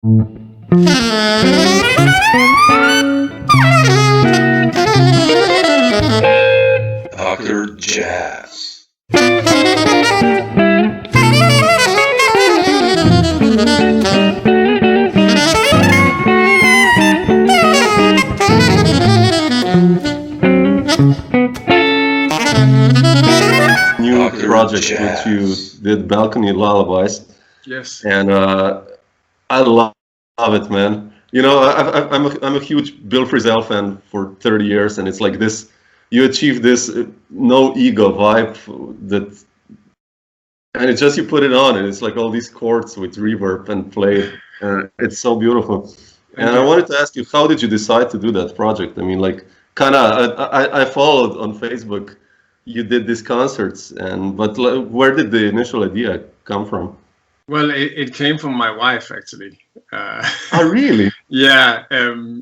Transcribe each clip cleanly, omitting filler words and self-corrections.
Dr. Jazz. New project which you did, Balcony Lullabies. Yes. And I love it, man. You know, I'm a huge Bill Frisell fan for 30 years, and it's like this. You achieve this no ego vibe that, and it's just you put it on, and it's like all these chords with reverb and play. It's so beautiful. And I wanted to ask you, how did you decide to do that project? I mean, like, kind of, I followed on Facebook. You did these concerts, but where did the initial idea come from? Well, it came from my wife, actually. Oh, really? Yeah.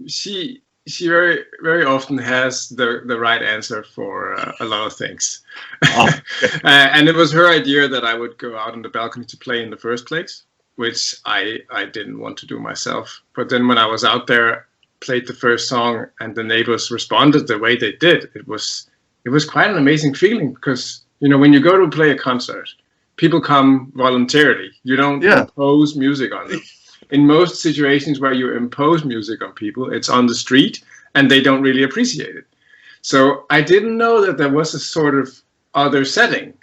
She very, very often has the right answer for a lot of things. Oh, okay. And it was her idea that I would go out on the balcony to play in the first place, which I didn't want to do myself. But then when I was out there, played the first song, and the neighbors responded the way they did, it was quite an amazing feeling, because, you know, when you go to play a concert, people come voluntarily. You don't impose music on them. In most situations where you impose music on people, it's on the street and they don't really appreciate it. So I didn't know that there was a sort of other setting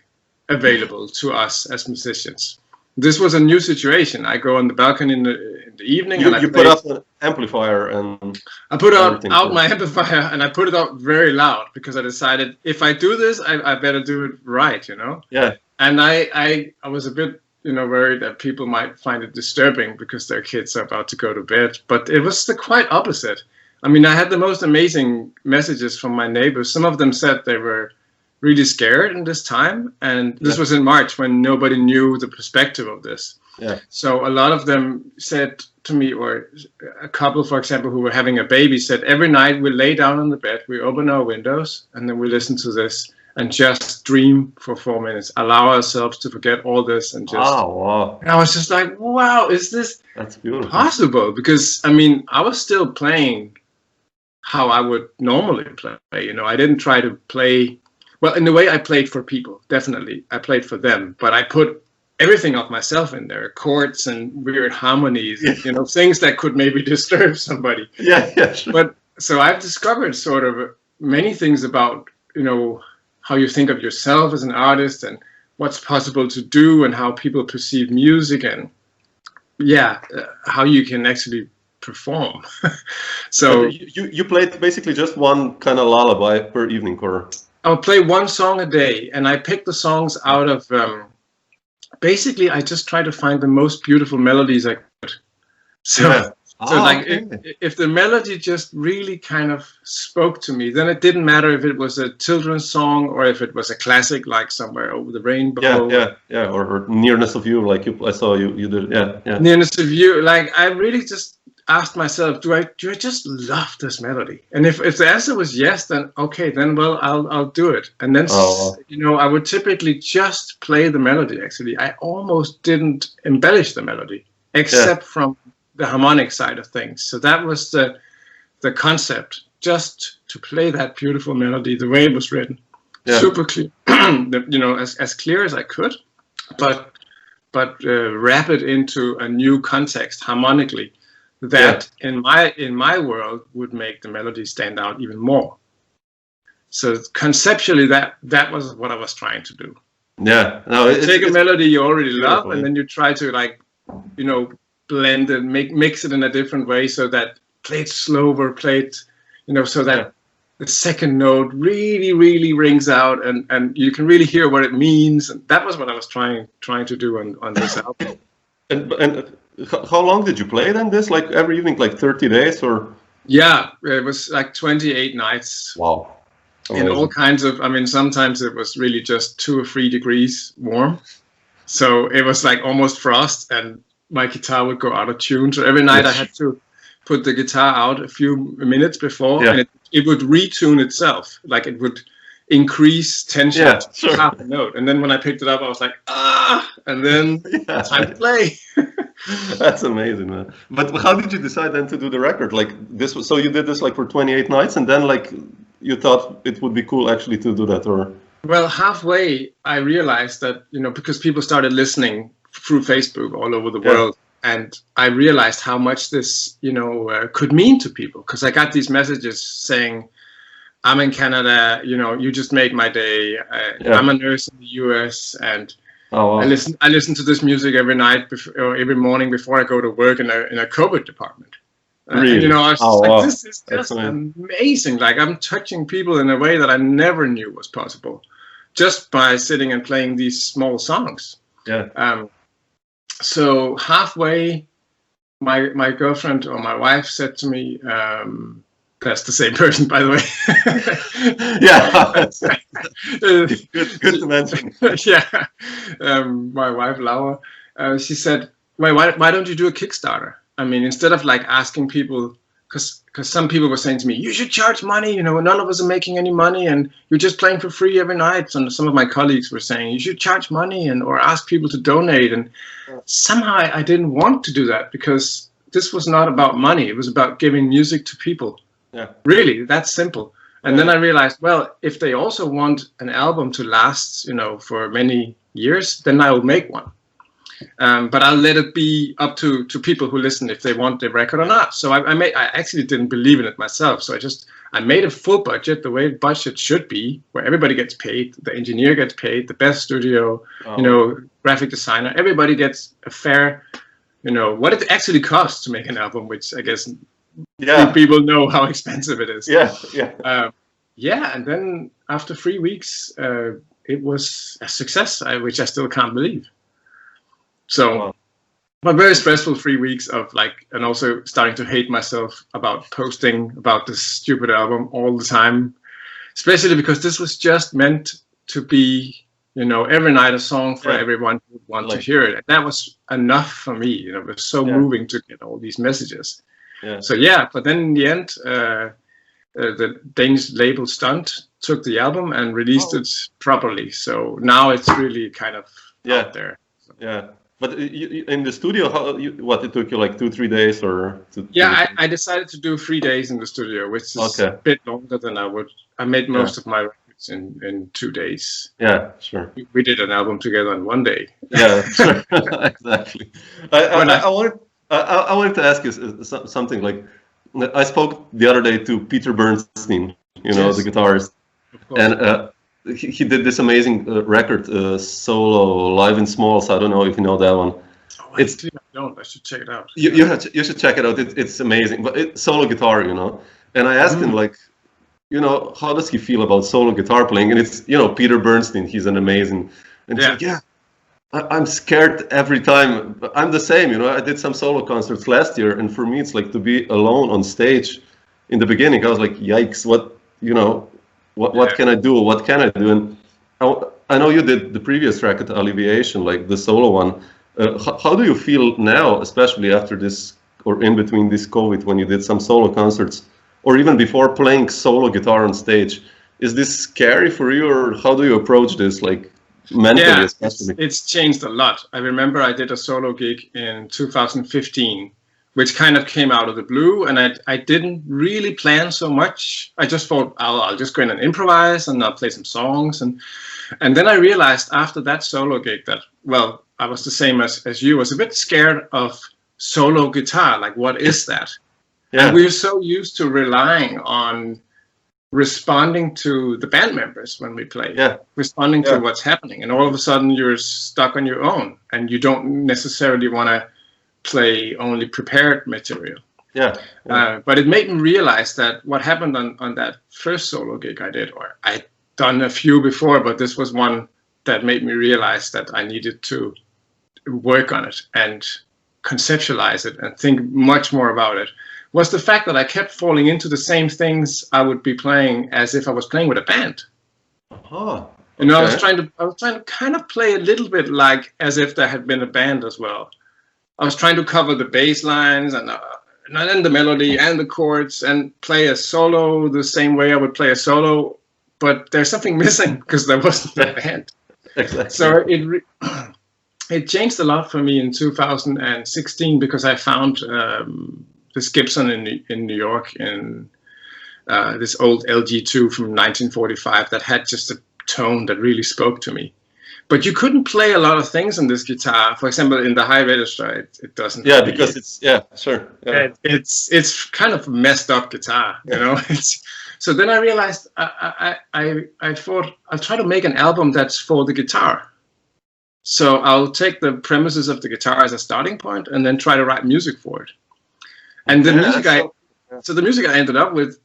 available to us as musicians. This was a new situation. I go on the balcony in the evening. You put up an amplifier and... I put out my amplifier, and I put it out very loud, because I decided if I do this, I better do it right, you know? Yeah. And I was a bit, you know, worried that people might find it disturbing because their kids are about to go to bed. But it was the quite opposite. I mean, I had the most amazing messages from my neighbors. Some of them said they were really scared in this time. And this was in March, when nobody knew the perspective of this. Yeah. So a lot of them said to me, or a couple, for example, who were having a baby, said, every night we lay down on the bed, we open our windows, and then we listen to this and just dream for 4 minutes, allow ourselves to forget all this, and just... Oh, wow. And I was just like, wow, is this possible? Because, I mean, I was still playing how I would normally play. You know, I didn't try to play... Well, in the way I played for people, definitely. I played for them, but I put everything of myself in there, chords and weird harmonies, you know, things that could maybe disturb somebody. Yeah, sure. But so I've discovered sort of many things about, you know, how you think of yourself as an artist, and what's possible to do, and how people perceive music, and how you can actually perform. So you played basically just one kind of lullaby per evening, or? I'll play one song a day, and I pick the songs out of, basically I just try to find the most beautiful melodies I could. So if the melody just really kind of spoke to me, then it didn't matter if it was a children's song or if it was a classic like Somewhere Over the Rainbow. Yeah, or Nearness of You, like I saw you did, yeah. Nearness of You, like I really just asked myself, do I just love this melody? And if the answer was yes, then okay, then well, I'll do it. And then you know, I would typically just play the melody. Actually, I almost didn't embellish the melody, except from the harmonic side of things. So that was the concept, just to play that beautiful melody the way it was written, super clear, you know, as clear as I could, but wrap it into a new context harmonically that in my world would make the melody stand out even more. So conceptually, that was what I was trying to do. Yeah, no, take a melody you already love, and then you try to, like, you know, blend and mix it in a different way, so that play it slower, play it, you know, so that the second note really, really rings out, and you can really hear what it means. And that was what I was trying to do on this album. And how long did you play then? This, like, every evening, like 30 days, or? Yeah, it was like 28 nights. Wow. In all kinds of, I mean, sometimes it was really just 2 or 3 degrees warm, so it was like almost frost, and my guitar would go out of tune. So every night I had to put the guitar out a few minutes before, and it would retune itself. Like it increase tension Yeah, to sure. half a note. And then when I picked it up, I was like, and then time to play. That's amazing, man. But how did you decide then to do the record? Like this was, so you did this like for 28 nights, and then like you thought it would be cool actually to do that, or? Well, halfway I realized that, because people started listening through Facebook all over the world, and I realized how much this, could mean to people, because I got these messages saying, I'm in Canada, you just made my day. I'm a nurse in the US, and I listen to this music every night or every morning before I go to work in a COVID department. Really? And, I was like, this is just amazing. Like, I'm touching people in a way that I never knew was possible, just by sitting and playing these small songs. Yeah. So halfway, my girlfriend or my wife said to me, that's the same person, by the way. Yeah. good to mention. Yeah. My wife, Laura, she said, why don't you do a Kickstarter? I mean, instead of like asking people, because some people were saying to me, you should charge money, none of us are making any money and you're just playing for free every night. And some of my colleagues were saying, you should charge money or ask people to donate. And somehow I didn't want to do that, because this was not about money. It was about giving music to people. Yeah. Really, that's simple. And then I realized, well, if they also want an album to last, for many years, then I will make one. But I'll let it be up to people who listen if they want the record or not. So I actually didn't believe in it myself. So I made a full budget, the way budget should be, where everybody gets paid. The engineer gets paid, the best studio, graphic designer. Everybody gets a fair, what it actually costs to make an album, which I guess people know how expensive it is. And then after 3 weeks, it was a success, which I still can't believe. So, but very stressful 3 weeks of and also starting to hate myself about posting about this stupid album all the time, especially because this was just meant to be, every night a song for everyone who would want to hear it. And that was enough for me. It was so moving to get all these messages. So but then in the end, the Danish label Stunt took the album and released it properly. So now it's really kind of out there. So. Yeah. But in the studio, it took you like 2-3 days or? I decided to do 3 days in the studio, which is a bit longer than I would. I made most of my records in 2 days. Yeah, sure. We did an album together in 1 day. Yeah, sure. Exactly. I wanted to ask you something. Like, I spoke the other day to Peter Bernstein, the guitarist, and he did this amazing record, solo, Live in Smalls. I don't know if you know that one. Oh, I don't. I should check it out. You should check it out. It's amazing. But it's solo guitar, And I asked him, like, how does he feel about solo guitar playing? And it's, Peter Bernstein. He's an amazing. And he's like, I'm scared every time. I'm the same, I did some solo concerts last year, and for me, it's like to be alone on stage. In the beginning, I was like, yikes! What can I do? What can I do? And I know you did the previous record, Alleviation, like the solo one. How do you feel now, especially after this, or in between this COVID, when you did some solo concerts, or even before playing solo guitar on stage? Is this scary for you, or how do you approach this, like? Mentally, especially. It's changed a lot. I remember I did a solo gig in 2015, which kind of came out of the blue, and I didn't really plan so much. I just thought I'll just go in and improvise and I'll play some songs, and then I realized after that solo gig that, well, I was the same as you. I was a bit scared of solo guitar. Like, what is that? And we're so used to relying on responding to the band members when we play, responding to what's happening, and all of a sudden you're stuck on your own, and you don't necessarily want to play only prepared material. But it made me realize that what happened on that first solo gig I did, or I'd done a few before, but this was one that made me realize that I needed to work on it and conceptualize it and think much more about it, was the fact that I kept falling into the same things I would be playing as if I was playing with a band. Oh, okay. I was trying to kind of play a little bit like as if there had been a band as well. I was trying to cover the bass lines and then the melody and the chords and play a solo the same way I would play a solo, but there's something missing because there wasn't a band. Exactly. So it changed a lot for me in 2016 because I found this Gibson in New York in this old LG2 from 1945 that had just a tone that really spoke to me. But you couldn't play a lot of things on this guitar. For example, in the high register, it doesn't. Yeah, because it's sure. Yeah. It's kind of a messed up guitar, you know. So then I realized I thought I'll try to make an album that's for the guitar. So I'll take the premises of the guitar as a starting point and then try to write music for it. And the music I ended up with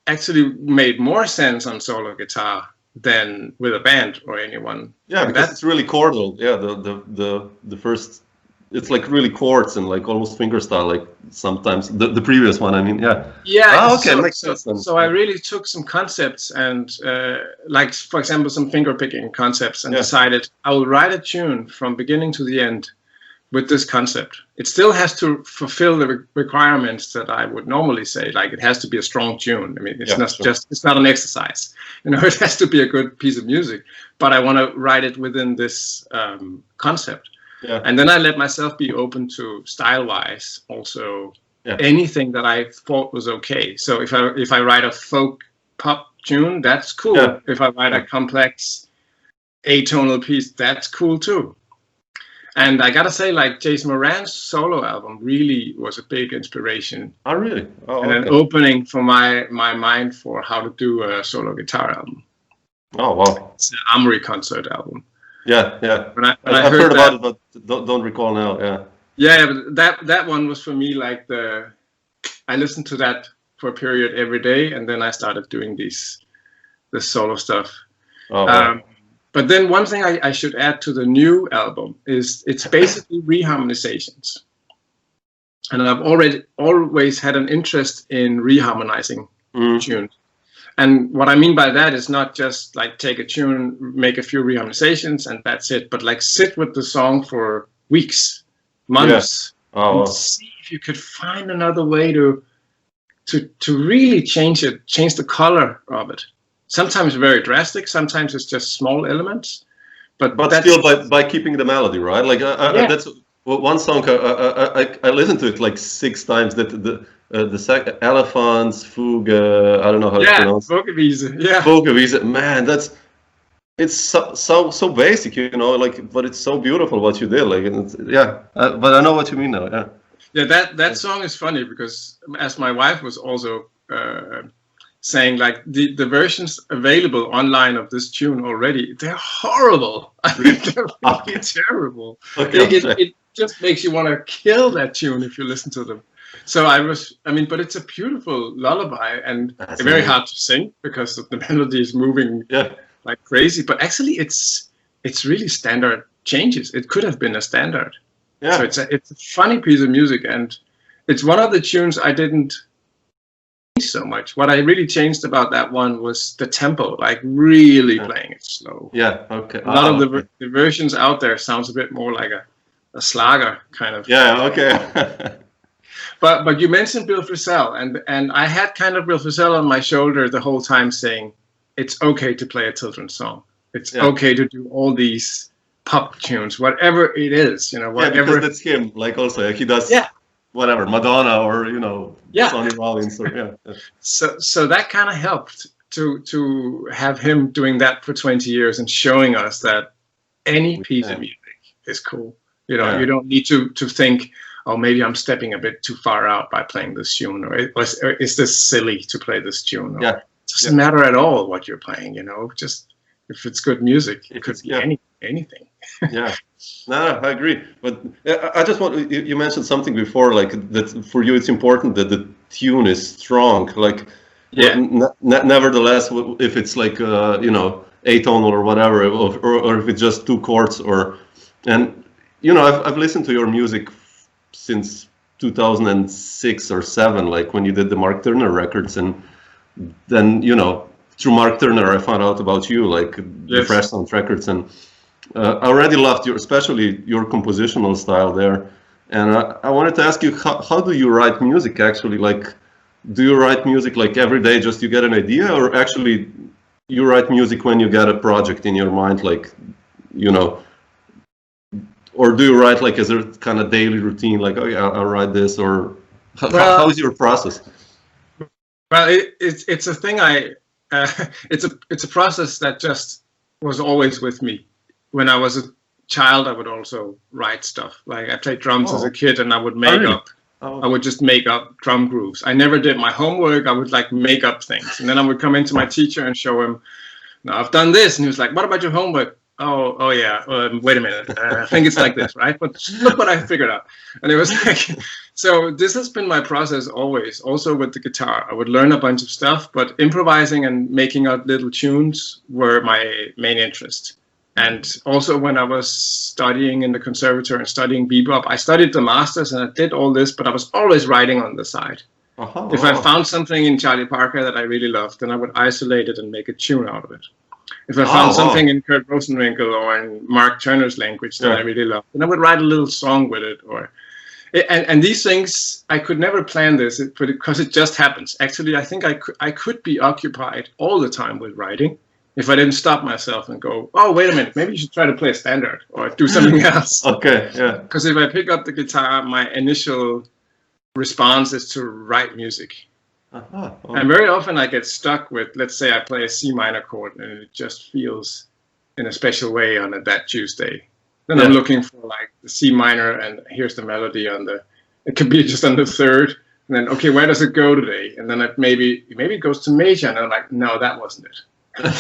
actually made more sense on solo guitar than with a band or anyone. Yeah, because it's really chordal. Yeah, the first, it's like really chords and like almost fingerstyle, like sometimes the previous one. I mean, yeah. Yeah. Oh, okay, makes sense. So I really took some concepts and like, for example, some finger picking concepts and decided I will write a tune from beginning to the end with this concept. It still has to fulfill the requirements that I would normally say, like it has to be a strong tune. I mean, it's it's not an exercise. You know, it has to be a good piece of music, but I want to write it within this concept. Yeah. And then I let myself be open to style-wise also anything that I thought was okay. So if I write a folk pop tune, that's cool. Yeah. If I write a complex atonal piece, that's cool too. And I gotta say, like Jason Moran's solo album really was a big inspiration. Oh, really? Oh, and an opening for my mind for how to do a solo guitar album. Oh, wow. It's an Armory concert album. Yeah, yeah. When I I've heard about it, but don't recall now. Yeah. Yeah, but that one was for me like I listened to that for a period every day, and then I started doing this solo stuff. Oh, wow. But then one thing I should add to the new album is it's basically reharmonizations. And I've always had an interest in reharmonizing tunes. And what I mean by that is not just like take a tune, make a few reharmonizations and that's it, but like sit with the song for weeks, months, and see if you could find another way to really change the color of it. Sometimes very drastic, sometimes it's just small elements, but still by keeping the melody, right? Like that's one song I listened to it like 6 times. That the second Elephants Fugue, I don't know how to pronounce. Vogelwiese, man, it's so basic, you know, like, but it's so beautiful what you did, like, and but I know what you mean now. Yeah, that song is funny because as my wife was also saying, like, the versions available online of this tune already, they're horrible. I mean, they're fucking terrible. It just makes you want to kill that tune if you listen to them. So but it's a beautiful lullaby and very hard to sing because the melody is moving like crazy. But actually, it's really standard changes. It could have been a standard. Yeah. So it's a funny piece of music, and it's one of the tunes I didn't so much. What I really changed about that one was the tempo, like really playing it slow. Yeah, okay. A lot of the versions out there sounds a bit more like a Schlager kind of. Yeah, okay. But you mentioned Bill Frisell, and I had kind of Bill Frisell on my shoulder the whole time saying, it's okay to play a children's song. It's okay to do all these pop tunes, whatever it is, you know, whatever. Yeah, because that's him, like also, like he does whatever, Madonna or, you know, Sonny Rollins or, So that kind of helped to have him doing that for 20 years and showing us that any piece of music is cool. You know, you don't need to think, oh, maybe I'm stepping a bit too far out by playing this tune, or is this silly to play this tune? Or, it doesn't matter at all what you're playing, you know, just if it's good music, it could be anything. Yeah, no, I agree. But I just want, you mentioned something before, like that for you it's important that the tune is strong. Like, nevertheless, if it's like, you know, atonal or whatever, or if it's just 2 chords and, you know, I've listened to your music since 2006 or 7, like when you did the Mark Turner records, and then, you know, through Mark Turner I found out about you, like the Fresh Sound records, and I already loved especially your compositional style there. And I wanted to ask you, how do you write music actually? Like, do you write music like every day, just you get an idea, or actually you write music when you get a project in your mind, like, you know, or do you write like as a kind of daily routine, like, oh yeah, I'll write this, or how's your process? Well, it's a thing it's a process that just was always with me. When I was a child, I would also write stuff. Like I played drums as a kid, and I would make up. I would just make up drum grooves. I never did my homework. I would like make up things, and then I would come into my teacher and show him, "Now I've done this," and he was like, "What about your homework?" Oh yeah. Wait a minute. I think it's like this, right? But look what I figured out. And it was like, so this has been my process always. Also with the guitar, I would learn a bunch of stuff, but improvising and making up little tunes were my main interest. And also when I was studying in the conservatory and studying bebop, I studied the masters and I did all this, but I was always writing on the side. If I found something in Charlie Parker that I really loved, then I would isolate it and make a tune out of it. If I found something in Kurt Rosenwinkel or in Mark Turner's language that I really loved, then I would write a little song with it. And these things, I could never plan this because it just happens. Actually, I think I could be occupied all the time with writing if I didn't stop myself and go, oh, wait a minute, maybe you should try to play a standard or do something else. Okay, yeah. Because if I pick up the guitar, my initial response is to write music. And very often I get stuck with, let's say I play a C minor chord and it just feels in a special way on that Tuesday. Then I'm looking for like the C minor and here's the melody on it could be just on the third. And then, okay, where does it go today? And then maybe it goes to major. And I'm like, no, that wasn't it.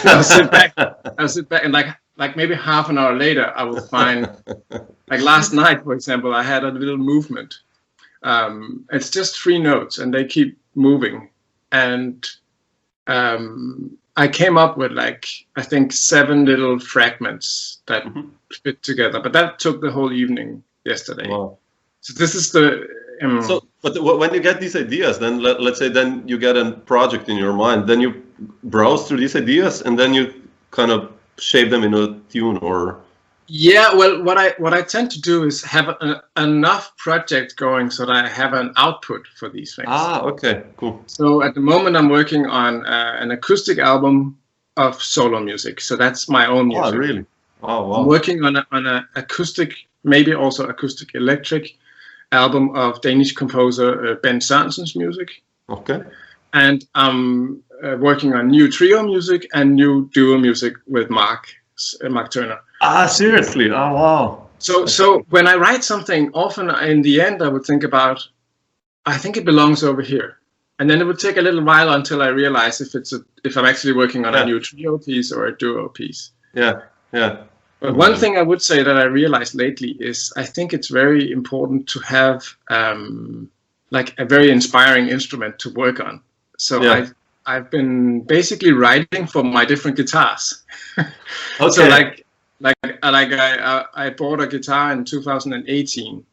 I'll sit back and like maybe half an hour later, I will find, like last night, for example, I had a little movement. It's just 3 notes and they keep moving. And I came up with like, I think 7 little fragments that fit together, but that took the whole evening yesterday. Wow. So this is the... but when you get these ideas, then let's say then you get a project in your mind, then you browse through these ideas and then you kind of shape them in a tune or... Yeah, well, what I tend to do is have enough project going so that I have an output for these things. Okay, cool. So at the moment I'm working on an acoustic album of solo music. So that's my own music. Oh, really? Oh, wow. I'm working on an acoustic, maybe also acoustic electric album of Danish composer Ben Sørensen's music. Okay. And I'm working on new trio music and new duo music with Mark Turner. Seriously? Oh, wow. So when I write something, often in the end I would think about, I think it belongs over here. And then it would take a little while until I realize if I'm actually working on a new trio piece or a duo piece. Yeah. But one thing I would say that I realized lately is I think it's very important to have like a very inspiring instrument to work on. So I've been basically writing for my different guitars. Okay. So I bought a guitar in 2018,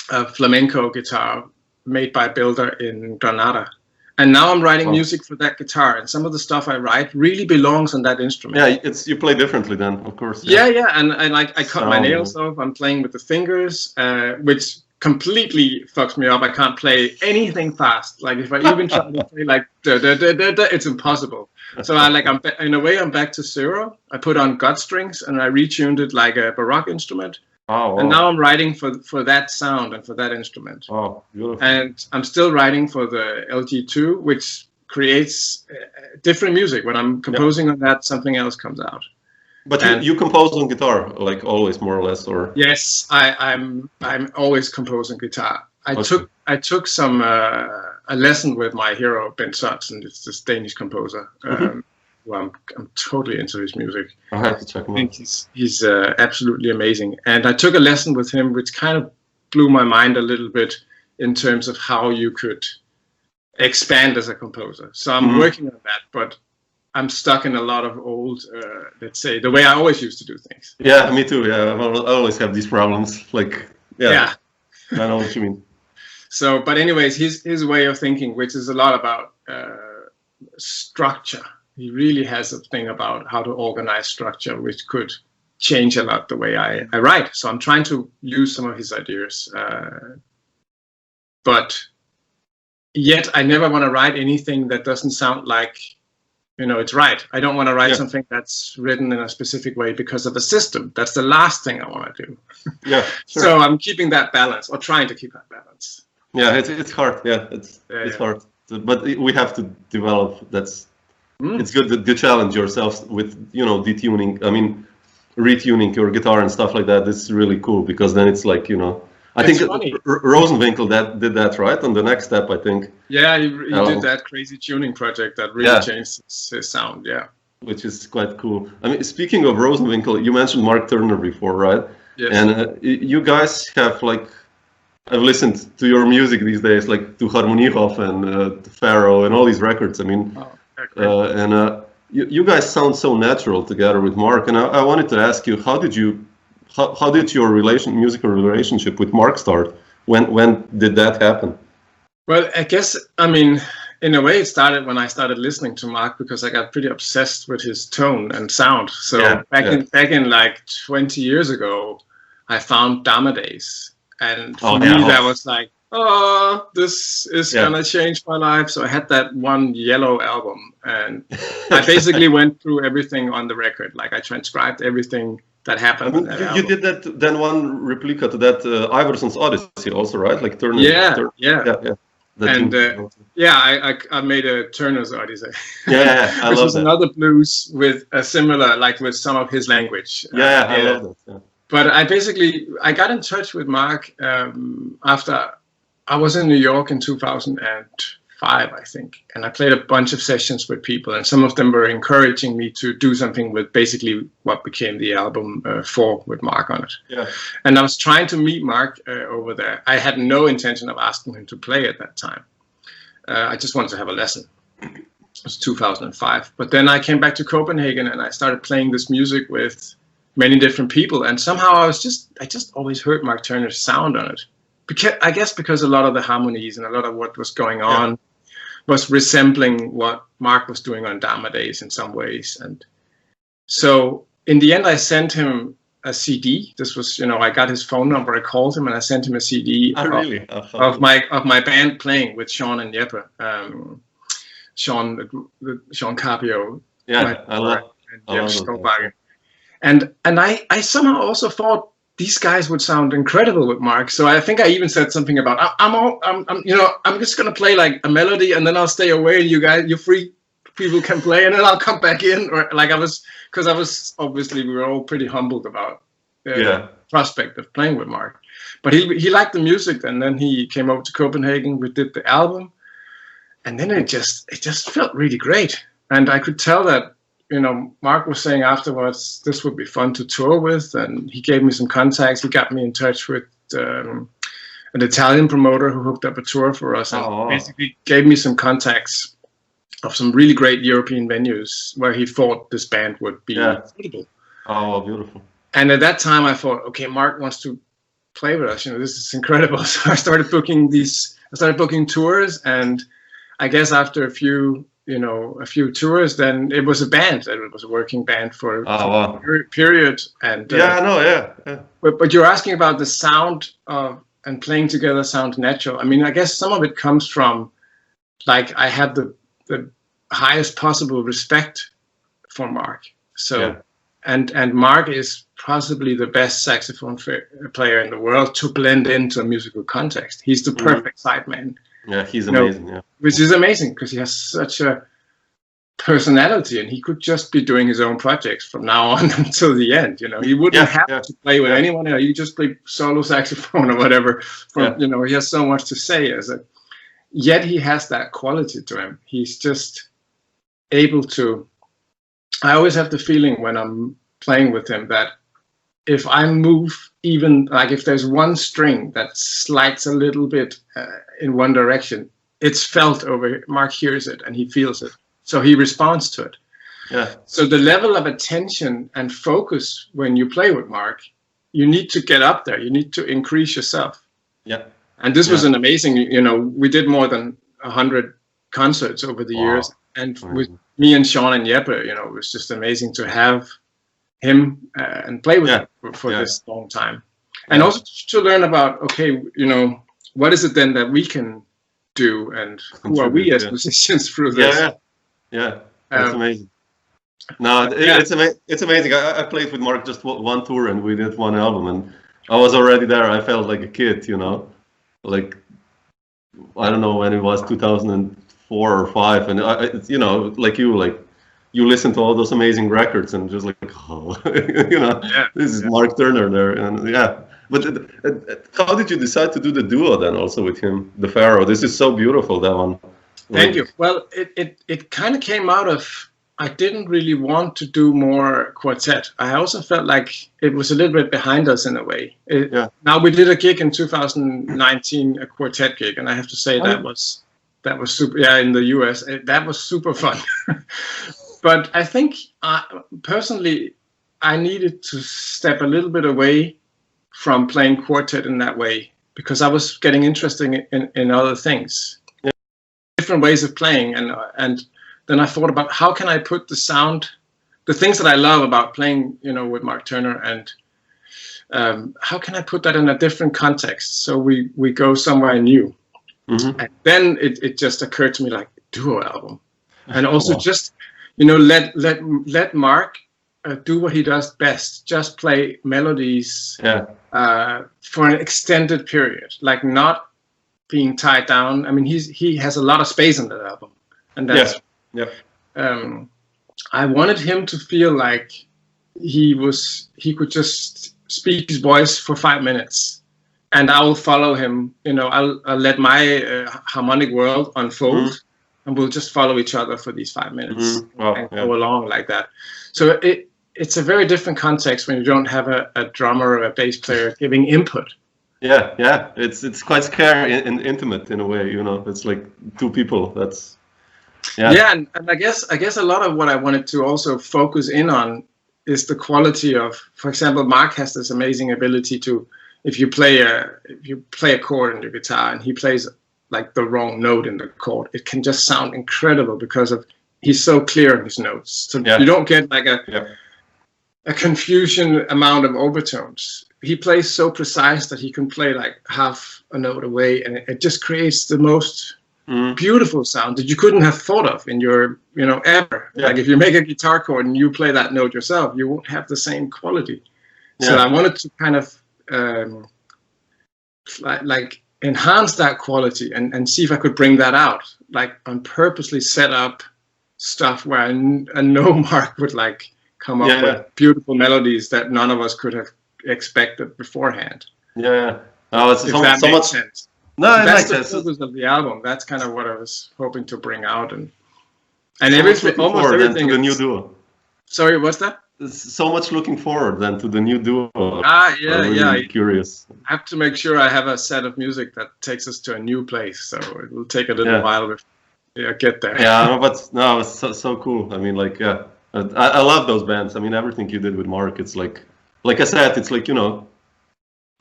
a flamenco guitar made by a builder in Granada. And now I'm writing music for that guitar, and some of the stuff I write really belongs on that instrument. Yeah, you play differently then, of course. Yeah, and I cut my nails off. I'm playing with the fingers, which completely fucks me up. I can't play anything fast. Like if I even try to play like da, da, da, da, da, it's impossible. So in a way I'm back to zero. I put on gut strings and I retuned it like a Baroque instrument. Oh, wow. And now I'm writing for that sound and for that instrument. Oh, beautiful. And I'm still writing for the LG2, which creates different music. When I'm composing on that, something else comes out. But you compose on guitar, like always, more or less, or? Yes, I'm always composing guitar. I took some a lesson with my hero Ben Sørensen. It's this Danish composer. Well, I'm totally into his music. I have to check him out. I think he's absolutely amazing. And I took a lesson with him, which kind of blew my mind a little bit in terms of how you could expand as a composer. So I'm working on that, but I'm stuck in a lot of old, let's say, the way I always used to do things. Yeah, me too. Yeah, I always have these problems. Like, I know what you mean. So, but anyways, his way of thinking, which is a lot about structure. He really has a thing about how to organize structure, which could change a lot the way I write. So I'm trying to use some of his ideas. But yet I never want to write anything that doesn't sound like you know, it's right. I don't want to write Yeah. something that's written in a specific way because of the system. That's the last thing I want to do. Yeah, sure. So I'm keeping that balance, or trying to keep that balance. Yeah, it's hard. Yeah, it's hard. But we have to develop. It's good that you challenge yourselves with, you know, detuning. I mean, retuning your guitar and stuff like that. This is really cool, because then it's like, you know, I think Rosenwinkel did that, right? On the next step, I think. Yeah, he did that crazy tuning project that really changed his sound. Yeah, which is quite cool. I mean, speaking of Rosenwinkel, you mentioned Mark Turner before, right? Yes. And you guys have, like, I've listened to your music these days, like to Harmoniehof and to Pharaoh and all these records. I mean, you guys sound so natural together with Mark. And I wanted to ask you, how did your musical relationship with Mark start? When did that happen? Well, I guess, I mean, in a way it started when I started listening to Mark, because I got pretty obsessed with his tone and sound. So back in like 20 years ago, I found Dharma Days. And for me, that was like, oh, this is gonna change my life. So I had that one yellow album, and I basically went through everything on the record. Like, I transcribed everything that happened. I mean, you did that, then one replica to that Iverson's Odyssey also, right? Like Turner. Yeah. I made a Turner's Odyssey. I which love was that. another blues with a similar, like with some of his language. I love that. Yeah. But I got in touch with Mark after I was in New York in 2005, I think, and I played a bunch of sessions with people, and some of them were encouraging me to do something with basically what became the album 4 with Mark on it. Yeah. And I was trying to meet Mark over there. I had no intention of asking him to play at that time. I just wanted to have a lesson. It was 2005. But then I came back to Copenhagen and I started playing this music with many different people, and somehow I just always heard Mark Turner's sound on it. Because a lot of the harmonies and a lot of what was going on was resembling what Mark was doing on Dharma Days in some ways. And so in the end, I sent him a CD. This was, you know, I got his phone number, I called him, and I sent him a CD of my band playing with Sean and Jeppe. Sean Carpio. Yeah, I love Skovbakke. And I somehow also thought these guys would sound incredible with Mark. So I think I even said something about I'm just gonna play like a melody and then I'll stay away and you free people can play and then I'll come back in. Or like because I was obviously, we were all pretty humbled about the prospect of playing with Mark. But he liked the music, and then he came over to Copenhagen. We did the album, and then it just felt really great. And I could tell that, you know, Mark was saying afterwards, this would be fun to tour with, and he gave me some contacts. He got me in touch with an Italian promoter who hooked up a tour for us, and basically gave me some contacts of some really great European venues where he thought this band would be suitable. Oh, beautiful. And at that time I thought, okay, Mark wants to play with us, you know, this is incredible. So I started booking tours, and I guess after a few tours, then it was a band, and it was a working band for a period. And But you're asking about the sound and playing together sound natural. I mean, I guess some of it comes from, like, I have the highest possible respect for Mark. So, and Mark is possibly the best saxophone player in the world to blend into a musical context. He's the perfect sideman. Yeah, he's amazing. Which is amazing because he has such a personality, and he could just be doing his own projects from now on until the end. You know, he wouldn't have to play with anyone else. You just play solo saxophone or whatever. You know, he has so much to say yet he has that quality to him. He's just able to. I always have the feeling when I'm playing with him that if I move, even like if there's one string that slides a little bit in one direction, it's felt over. Mark hears it and he feels it, so he responds to it. Yeah. So the level of attention and focus when you play with Mark, you need to get up there. You need to increase yourself. Yeah. And this was an amazing. You know, we did more than 100 concerts over the years, and with me and Sean and Jeppe, you know, it was just amazing to have him and play with him for this long time. And also to learn about, okay, you know, what is it then that we can do, and who are we as musicians through this? That's amazing. No, it's amazing. I played with Mark just one tour, and we did one album, and I was already there. I felt like a kid, you know, like I don't know when it was, 2004 or 5, and you know, like you listen to all those amazing records and just like, oh, you know, this is Mark Turner there, and yeah. But how did you decide to do the duo then also with him, the Pharaoh? This is so beautiful, that one. Thank you. Well, it kind of came out of, I didn't really want to do more quartet. I also felt like it was a little bit behind us in a way. Now we did a gig in 2019, a quartet gig, and I have to say that was super. Yeah, in the US, that was super fun. But I think personally, I needed to step a little bit away from playing quartet in that way, because I was getting interested in other things, different ways of playing, and then I thought about how can I put the sound, the things that I love about playing, you know, with Mark Turner, and how can I put that in a different context so we go somewhere new. Mm-hmm. And then it just occurred to me, like, duo album, and also just, you know, let Mark do what he does best, just play melodies for an extended period, like not being tied down. I mean, he has a lot of space on that album, and that's I wanted him to feel like he could just speak his voice for 5 minutes, and I will follow him. You know, I'll let my harmonic world unfold, and we'll just follow each other for these 5 minutes and go along like that. So it's a very different context when you don't have a drummer or a bass player giving input. Yeah, it's quite scary and intimate in a way. You know, it's like two people. That's and I guess a lot of what I wanted to also focus in on is the quality of, for example, Mark has this amazing ability to, if you play a chord on your guitar and he plays like the wrong note in the chord, it can just sound incredible because of he's so clear in his notes. So you don't get like a confusion amount of overtones. He plays so precise that he can play like half a note away, and it just creates the most beautiful sound that you couldn't have thought of in your, you know, ever. Like if you make a guitar chord and you play that note yourself, you won't have the same quality. So I wanted to kind of like enhance that quality and see if I could bring that out. Like on purposely set up stuff where I know Mark would like come up with beautiful melodies that none of us could have expected beforehand. Oh, it's so much sense. No, so that's the focus of the album. That's kind of what I was hoping to bring out, and everything, almost everything. To the new duo. Sorry, what's that? So much looking forward then to the new duo. I'm curious. I have to make sure I have a set of music that takes us to a new place, so it will take a little while before get there. It's so cool. I mean, like, I love those bands. I mean, everything you did with Mark, it's like I said, it's like, you know,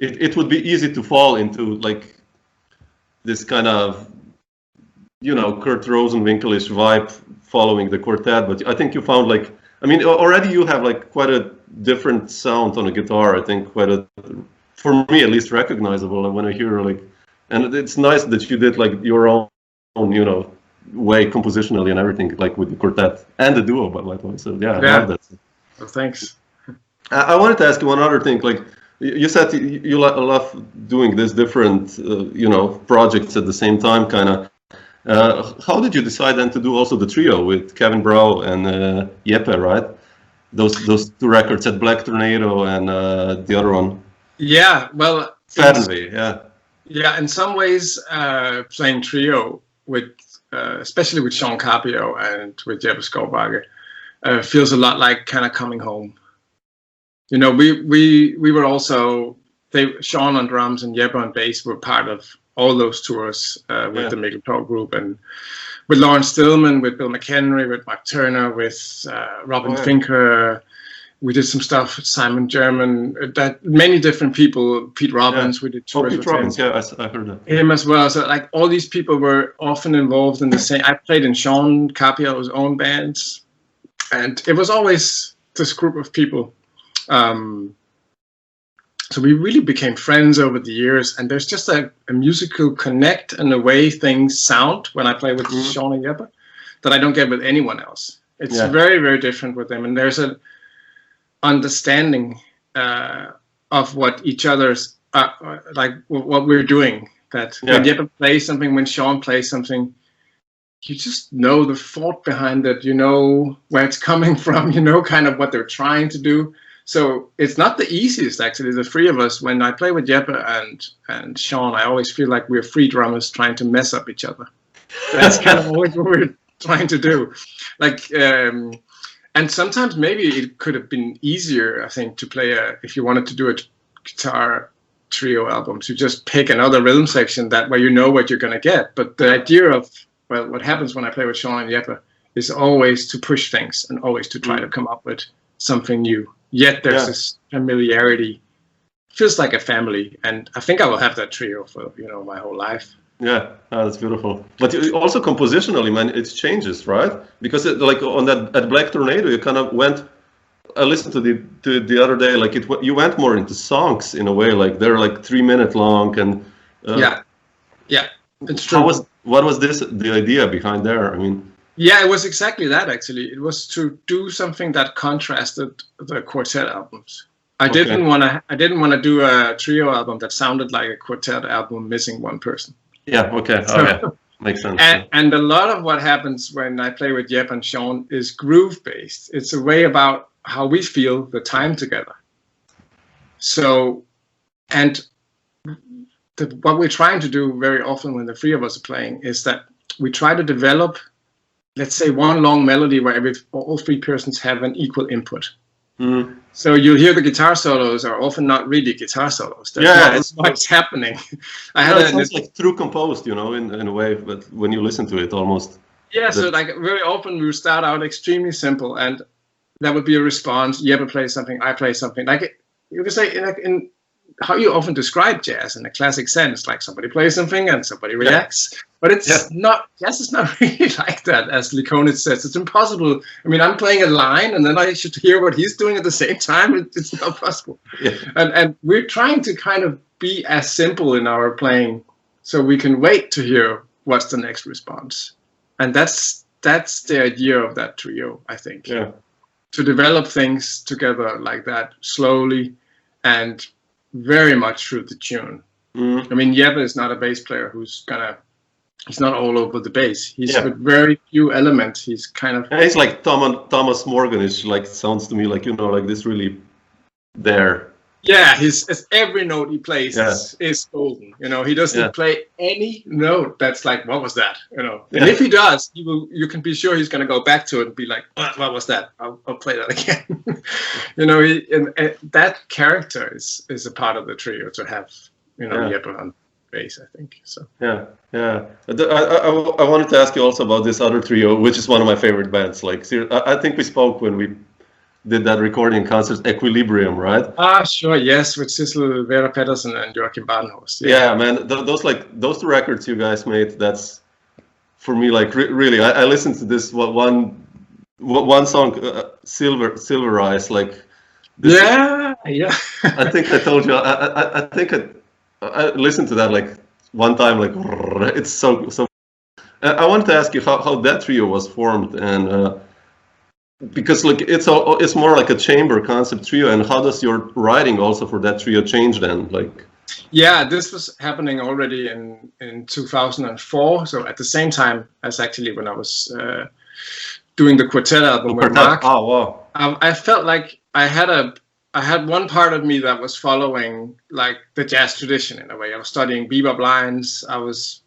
it would be easy to fall into like this kind of, you know, Kurt Rosenwinkel-ish vibe following the quartet, but I think you found like, I mean, already you have like quite a different sound on a guitar. I think for me at least, recognizable when I hear like, and it's nice that you did like your own, you know, way compositionally and everything, like with the quartet and the duo, by the way. So I love that. Well, thanks. I wanted to ask you one other thing. Like you said, you love doing this different, you know, projects at the same time, kind of. How did you decide then to do also the trio with Kevin Brau and Jeppe, right? Those two records at Black Tornado and the other one. Yeah, well, Fenway, yeah. In some ways, playing trio with, especially with Sean Carpio and with Jeppe Skovbakke, feels a lot like kind of coming home. You know, we were also Sean on drums and Jeppe on bass were part of all those tours with the Mikkel Ploug group, and with Lawrence Stillman, with Bill McHenry, with Mark Turner, with Robin Finker. We did some stuff with Simon German, that many different people, Pete Robbins, we did tours with Robbins, him. I heard that. Him as well. So like all these people were often involved in the same. I played in Sean Carpio's own bands, and it was always this group of people. So we really became friends over the years, and there's just a musical connect and the way things sound when I play with Sean and Jeppe that I don't get with anyone else. It's very, very different with them, and there's an understanding of what each other's like what we're doing. That when Jeppe plays something, when Sean plays something, you just know the thought behind it. You know where it's coming from. You know kind of what they're trying to do. So it's not the easiest, actually, the three of us. When I play with Jeppe and Sean, I always feel like we're free drummers trying to mess up each other. That's kind of always what we're trying to do. Like, and sometimes maybe it could have been easier, I think, to play if you wanted to do a guitar trio album, to just pick another rhythm section that where you know what you're going to get. But the idea of, well, what happens when I play with Sean and Jeppe is always to push things and always to try to come up with something new. Yet there's this familiarity. Feels like a family, and I think I will have that trio for my whole life. Yeah, that's beautiful. But also compositionally, man, it changes, right? Because like on that at Black Tornado, you kind of went. I listened to the other day, like you went more into songs in a way, like they're like 3 minute long, and yeah, it's true. What was the idea behind there? I mean. Yeah, it was exactly that, actually. It was to do something that contrasted the quartet albums. I didn't want to do a trio album that sounded like a quartet album missing one person. Yeah, okay. Makes sense. And a lot of what happens when I play with Jeppe and Sean is groove-based. It's a way about how we feel the time together. So, and what we're trying to do very often when the three of us are playing is that we try to develop, let's say, one long melody where all three persons have an equal input. Mm. So you hear the guitar solos are often not really guitar solos. There's not much happening. It sounds like true composed, in a way, but when you listen to it, almost. Yeah, so like very often we start out extremely simple, and that would be a response. Jeppe plays something, I play something. Like you could say in how you often describe jazz in a classic sense, like somebody plays something and somebody reacts. But it's not, jazz is not really like that, as Likonitz says. It's impossible. I mean, I'm playing a line and then I should hear what he's doing at the same time. It's not possible. Yeah. And we're trying to kind of be as simple in our playing so we can wait to hear what's the next response. And that's the idea of that trio, I think. Yeah. To develop things together like that, slowly and very much through the tune. Mm. I mean, Jeppe is not a bass player he's not all over the bass. He's with very few elements. He's kind of... He's like Thomas Morgan-ish, like, sounds to me like, like this really there. Yeah, every note he plays is golden. He doesn't play any note that's like, what was that? And if he does, you can be sure he's going to go back to it and be like, what was that? I'll play that again. And that character is a part of the trio to have, Jeppe on bass, I think. So yeah. I wanted to ask you also about this other trio, which is one of my favorite bands. Like, I think we spoke when we did that recording concert, Equilibrium, right? Sure, yes, with Sissel, Vera, Pettersen, and Joachim Badenhorst. Yeah, man, those two records you guys made, that's for me like really. I listened to this one song, Silver Eyes, like. Yeah. I think I told you. I think I listened to that like one time. Like it's so. I wanted to ask you how that trio was formed and. Because like it's more like a chamber concept trio, and how does your writing also for that trio change then? Like, yeah, this was happening already in 2004. So at the same time as actually when I was doing the quartet album with Mark. Oh wow! I felt like I had one part of me that was following like the jazz tradition in a way. I was studying bebop lines. I was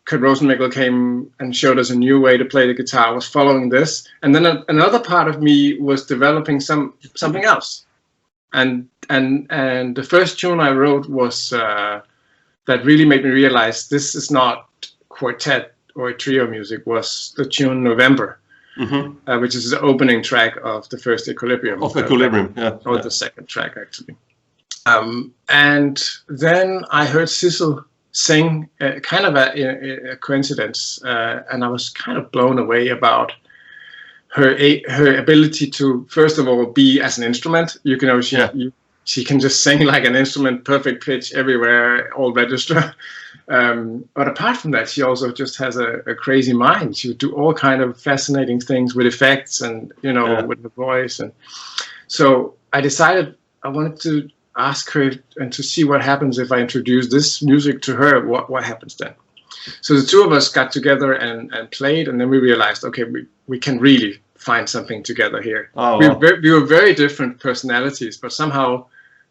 Kurt Rosenmickel came and showed us a new way to play the guitar. I was following this, and then another part of me was developing something else. And the first tune I wrote was that really made me realize this is not quartet or trio music. Was the tune November, which is the opening track of the first Equilibrium. Of Equilibrium, or the second track actually. And then I heard Sissel sing, kind of a coincidence, and I was kind of blown away about her ability to, first of all, be as an instrument. She can just sing like an instrument, perfect pitch everywhere, all register, But apart from that, she also just has a crazy mind. She would do all kind of fascinating things with effects and, with the voice. And so I decided I wanted to ask her and to see what happens if I introduce this music to her. What happens then? So the two of us got together and played, and then we realized, okay, we can really find something together here. Oh, we wow. were very different personalities, but somehow,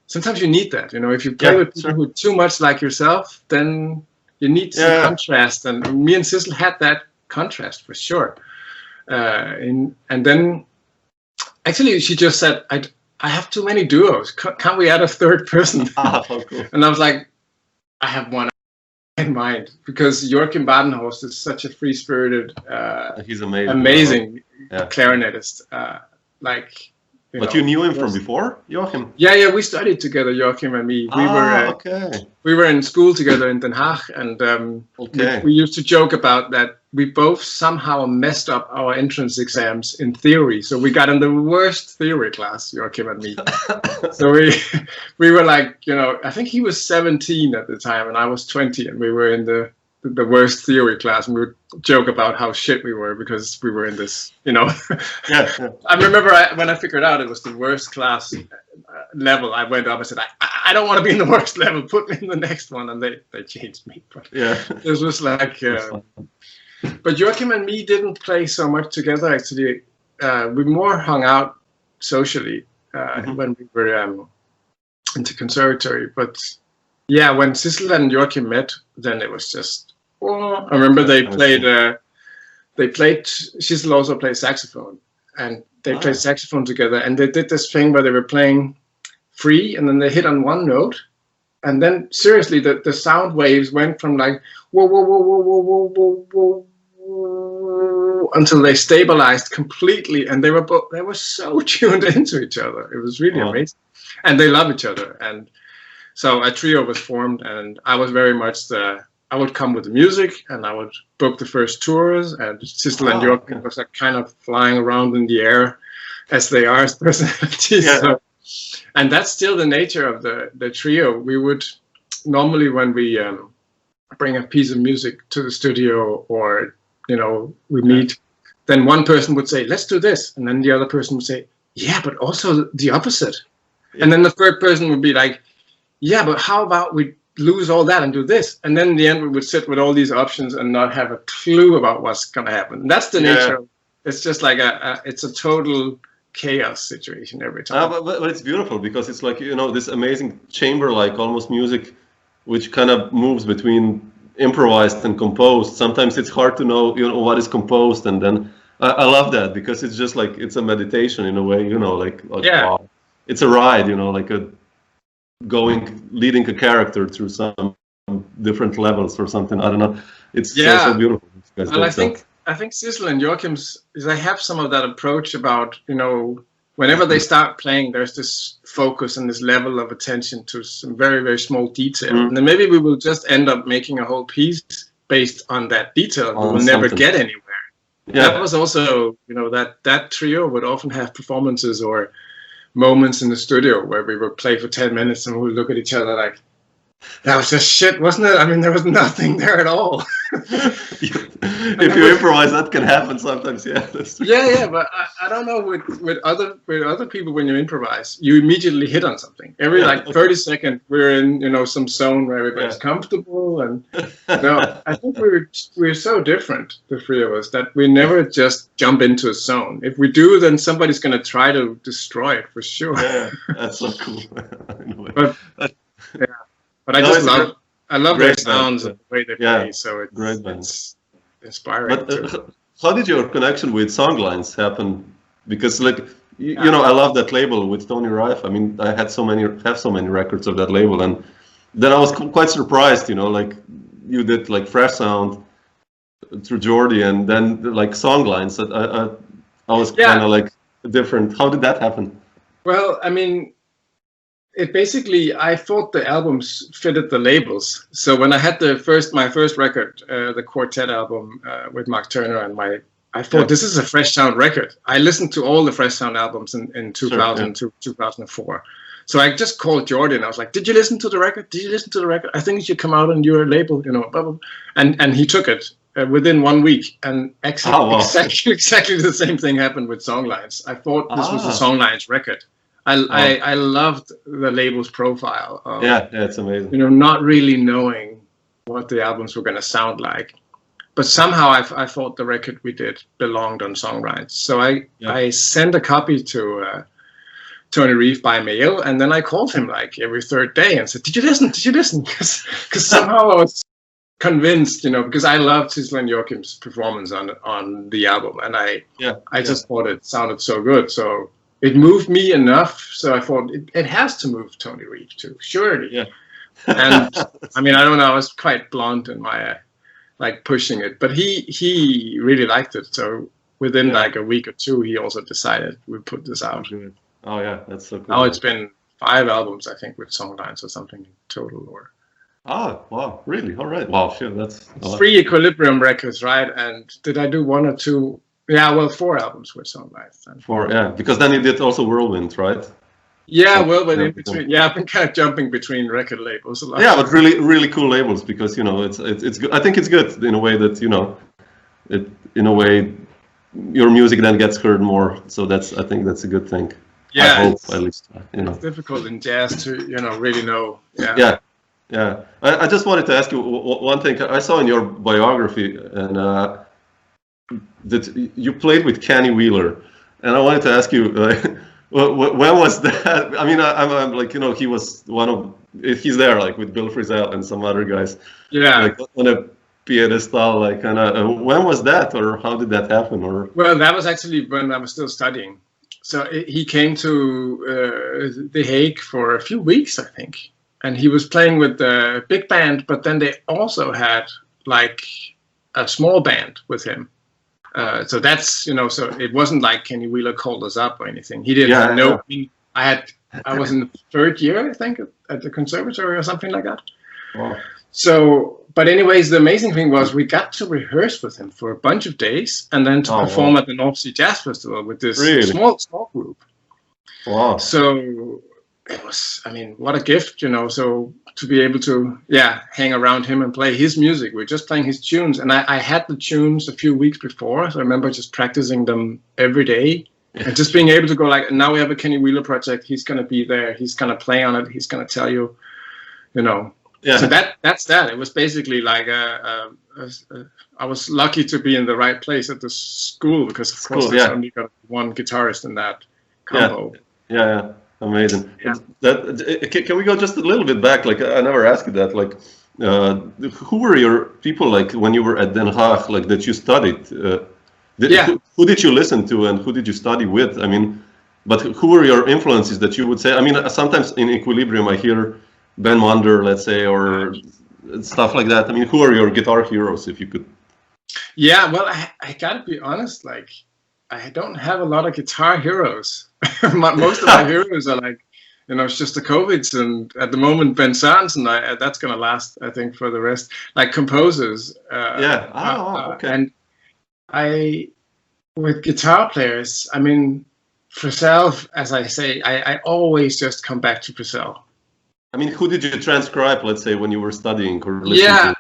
sometimes you need that. If you play with people who are too much like yourself, then you need some contrast. And me and Sissel had that contrast for sure. And then, actually, she just said, I have too many duos. Can't we add a third person? Cool. And I was like, I have one in mind, because Joachim Badenhorst is such a free-spirited, he's amazing clarinetist. You knew him from before, Joachim? Yeah, we studied together, Joachim and me. We were in school together in Den Haag, and we used to joke about that. We both somehow messed up our entrance exams in theory, so we got in the worst theory class, Joachim and me. So we were like, I think he was 17 at the time, and I was 20, and we were in the worst theory class, and we would joke about how shit we were because we were in this, I remember when I figured out it was the worst class level, I went up and said, I don't want to be in the worst level, put me in the next one, and they changed me. But this was like, but Joachim and me didn't play so much together, actually. We more hung out socially when we were into conservatory, but yeah, when Sissel and Joachim met, then it was just. I remember they played. Sissel also played saxophone, and they played saxophone together. And they did this thing where they were playing free, and then they hit on one note, and then seriously, the sound waves went from like whoa whoa whoa whoa whoa whoa whoa whoa, whoa until they stabilized completely, and they were so tuned into each other. It was really amazing, and they love each other. And so a trio was formed, and I was very much I would come with the music, and I would book the first tours, and Sissel and Joachim was like kind of flying around in the air, as they are as personalities. Yeah. So, and that's still the nature of the trio. We would normally, when we bring a piece of music to the studio, or we meet, then one person would say, let's do this, and then the other person would say, yeah, but also the opposite. And then the third person would be like, yeah, but how about we lose all that and do this? And then in the end, we would sit with all these options and not have a clue about what's going to happen. And that's the nature. It's just like it's a total chaos situation every time. But it's beautiful, because it's like, this amazing chamber-like almost music, which kind of moves between improvised and composed. Sometimes it's hard to know, what is composed. And then I love that, because it's just like, it's a meditation in a way, wow. It's a ride, like leading a character through some different levels or something. I don't know. It's so beautiful. Well, I think Sissel and Joachim's, they have some of that approach about, whenever they start playing, there's this focus and this level of attention to some very, very small detail. And then maybe we will just end up making a whole piece based on that detail. We will never get anywhere. Yeah. That was also, that trio would often have performances or moments in the studio where we would play for 10 minutes and we would look at each other like, that was just shit, wasn't it? I mean, there was nothing there at all. If you improvise, that can happen sometimes. Yeah, that's true. Yeah, but I don't know, with other people, when you improvise, you immediately hit on something. Every 30 seconds, we're in some zone where everybody's comfortable, and I think we're so different, the three of us, that we never just jump into a zone. If we do, then somebody's going to try to destroy it for sure. Yeah, that's so cool. But I just love their sounds and the way they play, so it's inspiring. But how did your connection with Songlines happen? Because I love that label with Tony Rife. I mean, I have so many records of that label, and then I was quite surprised. You did Fresh Sound through Geordie, and then Songlines. I was kind of different. How did that happen? Well, I mean, I thought the albums fitted the labels. So when I had my first record, the quartet album with Mark Turner, and I thought this is a Fresh Sound record. I listened to all the Fresh Sound albums in 2000 to 2004. So I just called Jordan. I was like, "Did you listen to the record? Did you listen to the record? I think it should come out on your label, you know." Blah, blah. And he took it within 1 week, and exactly the same thing happened with Songlines. I thought this was a Songlines record. I loved the label's profile. Yeah, it's amazing. You know, not really knowing what the albums were going to sound like, but somehow I thought the record we did belonged on Songlines. So I sent a copy to Tony Reeve by mail, and then I called him like every third day and said, "Did you listen? Did you listen?" Because somehow I was convinced, you know, because I loved Sissel and Joachim's performance on the album, and I just thought it sounded so good. So it moved me enough. So I thought it has to move Tony Reeve too, surely. Yeah. And I mean, I don't know. I was quite blunt in my like pushing it, but he really liked it. So within like a week or two, he also decided we'd put this out. Oh yeah, that's so cool. Now it's been 5 albums, I think, with Songlines or something in total. Or wow, really? All right. Wow, sure, that's 3 Equilibrium records, right? And did I do 1 or 2? Yeah, well, 4 albums with Songlines. 4, yeah, because then you did also Whirlwind, right? Yeah, Whirlwind in between. Yeah, I've been kind of jumping between record labels a lot. Yeah, but really cool labels, because you know it's good. I think it's good in a way that, you know, it in a way your music then gets heard more. So I think that's a good thing. Yeah, I hope, at least, you know. It's difficult in jazz to, you know, really know. Yeah. I just wanted to ask you one thing. I saw in your biography and that you played with Kenny Wheeler, and I wanted to ask you, when was that? I mean, I'm like, you know, he was he's there like with Bill Frisell and some other guys. Yeah. Like on a pedestal, like, kind of. When was that, or how did that happen? Or well, that was actually when I was still studying. So he came to The Hague for a few weeks, I think, and he was playing with the big band, but then they also had like a small band with him. So that's, you know, so it wasn't like Kenny Wheeler called us up or anything. He didn't know. I was in the 3rd year, I think, at the conservatory or something like that. Wow. So, but anyways, the amazing thing was we got to rehearse with him for a bunch of days, and then to perform at the North Sea Jazz Festival with this small group. Wow. So it was, I mean, what a gift, you know, so to be able to, hang around him and play his music. We're just playing his tunes, and I had the tunes a few weeks before, so I remember just practicing them every day, and just being able to go like, now we have a Kenny Wheeler project, he's going to be there, he's going to play on it, he's going to tell you, you know. Yeah. So that's that. It was basically like I was lucky to be in the right place at the school, because of course there's only got one guitarist in that combo. Yeah. Amazing. Yeah. Can we go just a little bit back? Like, I never asked you that. Like, who were your people like when you were at Den Haag? Like, that you studied? Who did you listen to, and who did you study with? I mean, but who were your influences that you would say? I mean, sometimes in Equilibrium I hear Ben Wonder, let's say, or stuff like that. I mean, who are your guitar heroes, if you could? Yeah, well, I gotta be honest, like, I don't have a lot of guitar heroes. Most of my heroes are like, you know, Shostakovich, and at the moment Ben Sørensen, and that's gonna last, I think, for the rest. Like composers. Okay. And with guitar players, I mean, Frisell, as I say, I always just come back to Frisell. I mean, who did you transcribe, let's say, when you were studying or listening to?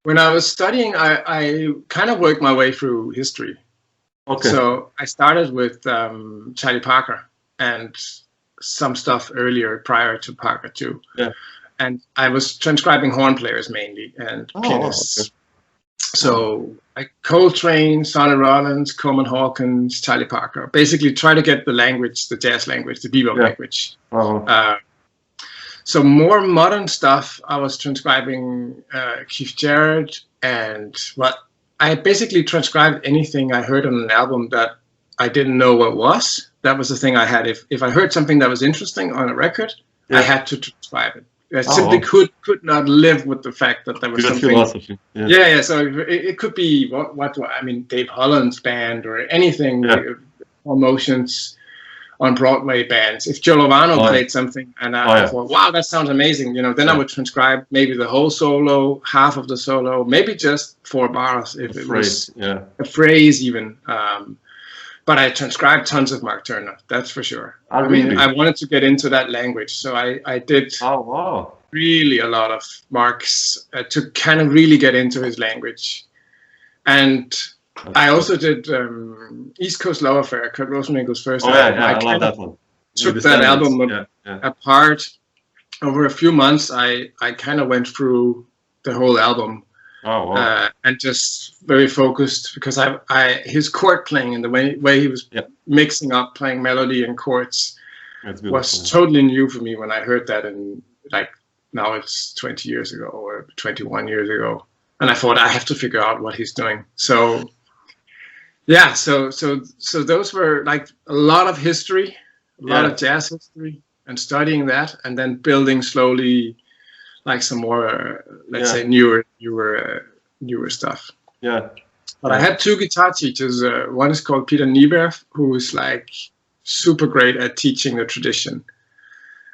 When I was studying, I kind of worked my way through history. Okay. So I started with Charlie Parker and some stuff earlier prior to Parker too. Yeah. And I was transcribing horn players mainly and pianists. Okay. So like Coltrane, Sonny Rollins, Coleman Hawkins, Charlie Parker. Basically try to get the language, the jazz language, the bebop language. So more modern stuff, I was transcribing Keith Jarrett, and I basically transcribed anything I heard on an album that I didn't know what was. That was the thing I had. If I heard something that was interesting on a record, I had to transcribe it. I simply could not live with the fact that there was something. Philosophy. Yeah. So it could be Dave Holland's band or anything, Emotions on Broadway bands. If Joe Lovano played something and I thought, wow, that sounds amazing, you know, then I would transcribe maybe the whole solo, half of the solo, maybe just 4 bars if it was a phrase even. But I transcribed tons of Mark Turner, that's for sure. I mean, I wanted to get into that language, so I did really a lot of Mark's to kind of really get into his language. And I also did East Coast Love Affair, Kurt Rosenwinkel's first album. I love that one. Took that album apart. Over a few months, I kind of went through the whole album. And just very focused, because his chord playing and the way he was mixing up, playing melody and chords was totally new for me when I heard that. And like now it's 20 years ago or 21 years ago, and I thought I have to figure out what he's doing. So yeah, so those were like a lot of history, a lot of jazz history, and studying that, and then building slowly. Like some more, let's say, newer stuff. Yeah. But I had two guitar teachers. One is called Peter Nieberg, who is like super great at teaching the tradition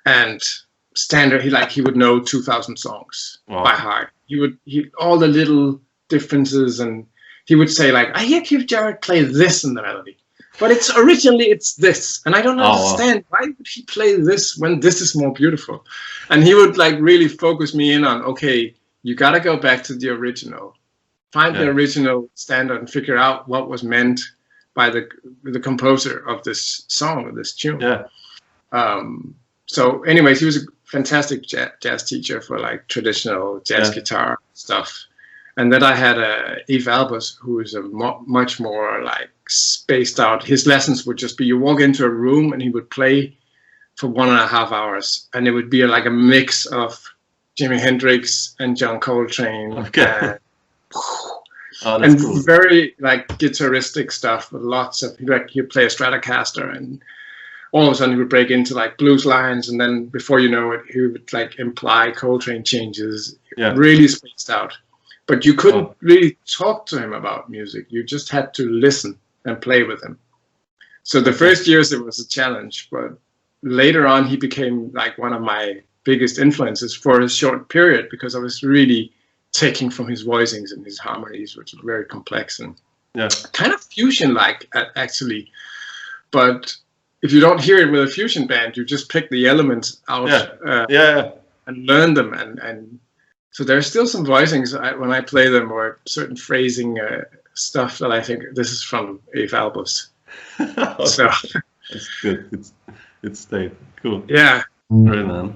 and standard. He would know 2,000 songs by heart. He all the little differences, and he would say like, I hear Keith Jarrett play this in the melody, but originally it's this, and I don't understand why would he play this when this is more beautiful. And he would like really focus me in on, okay, you got to go back to the original, find the original standard, and figure out what was meant by the composer of this song, of this tune. So anyways, he was a fantastic jazz teacher for like traditional jazz guitar stuff. And then I had Eve Albers, who is a much more like spaced out. His lessons would just be, you walk into a room and he would play for 1.5 hours, and it would be like a mix of Jimi Hendrix and John Coltrane. And cool. Very like guitaristic stuff with lots of, like he'd play a Stratocaster, and all of a sudden he would break into like blues lines, and then before you know it, he would like imply Coltrane changes. Really spaced out. But you couldn't really talk to him about music. You just had to listen and play with him. So the first years it was a challenge, but later on he became like one of my biggest influences for a short period, because I was really taking from his voicings and his harmonies, which are very complex and kind of fusion-like actually. But if you don't hear it with a fusion band, you just pick the elements out and learn them, and so there's still some voicings when I play them, or certain phrasing stuff that I think this is from Eve Albers. So it's good. It's stayed cool. Yeah. Right, man.